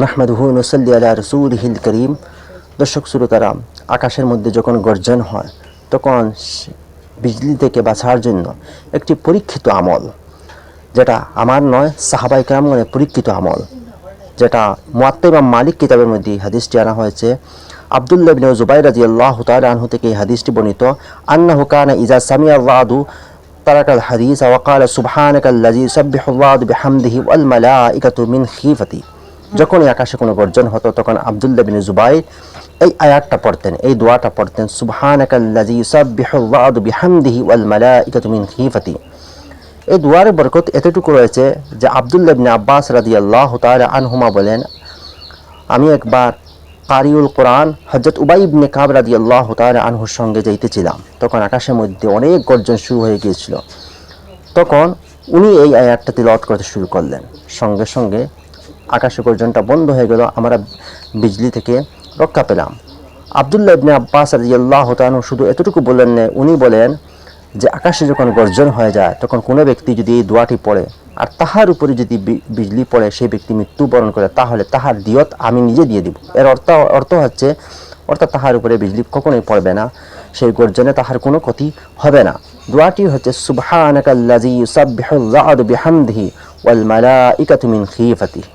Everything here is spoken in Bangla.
নাহমাদুহু নুসাল্লি আলা রাসূলিহিল কারীম। দর্শক শ্রোতারা, আকাশের মধ্যে যখন গর্জন হয় তখন বিজলি থেকে বাঁচার জন্য একটি পরীক্ষিত আমল, যেটা আমার নয়, সাহাবায়ে কেরামগণের পরীক্ষিত আমল, যেটা মুয়াত্তা ইমাম মালিক কিতাবের মধ্যে হাদিসটি আনা হয়েছে। আব্দুল্লাহ ইবনে জুবাইর রাদিয়াল্লাহু তাআলা আনহু থেকে এই হাদিসটি বর্ণিত, আন্নাহু কানা ইযা সামিআ আর-রা'দু তারাকাল হাদিস ওয়া ক্বালা সুবহানাকাল্লাযী ইউসাব্বিহুর রা'দু বিহামদিহি ওয়াল মালাঈকাতু মিন খিফাতি। যখন এই আকাশে কোনো গর্জন হতো তখন আব্দুল্লাহ ইবনে জুবাইর এই আয়াতটা পড়তেন, এই দোয়াটা পড়তেন, সুবহানাকাল্লাযী ইউসাব্বিহুর রা'দু বিহামদিহি ওয়াল মালাঈকাতু মিন খিফাতি। এই দোয়ারের বরকত এতটুকু রয়েছে যে আব্দুল্লাহ ইবনে আব্বাস রাদিয়াল্লাহু তাআলা আনহুমা বলেন, আমি একবার কারিউল কোরআন হযরত উবাই ইবনে কাব রাদিয়াল্লাহু তাআলা আনহুর সঙ্গে যাইতেছিলাম। তখন আকাশের মধ্যে অনেক গর্জন শুরু হয়ে গিয়েছিল। তখন উনি এই আয়াতটা তিলাওয়াত করতে শুরু করলেন। সঙ্গে সঙ্গে আকাশের গর্জনটা বন্ধ হয়ে গেল, আমরা বিজলি থেকে রক্ষা পেলাম। আব্দুল্লাহ ইবনে আব্বাস রাদিয়াল্লাহু তাআলা শুধু এতটুকু বললেন না, উনি বলেন যে আকাশে যখন গর্জন হয়ে যায় তখন কোনো ব্যক্তি যদি এই দোয়াটি পড়ে আর তাহার উপরে যদি বিজলি পড়ে, সেই ব্যক্তি মৃত্যুবরণ করে, তাহলে তাহার দিয়ত আমি নিজে দিয়ে দিব। এর অর্থ হচ্ছে, অর্থাৎ তাহার উপরে বিজলি কখনোই পড়বে না, সেই গর্জনে তাহার কোনো ক্ষতি হবে না। দোয়াটি হচ্ছে সুবহানাকাল্লাযী ইউসাব্বিহুর রা'দু বিহামদিহি ওয়াল মালাঈকাতু মিন খিফাতিহি।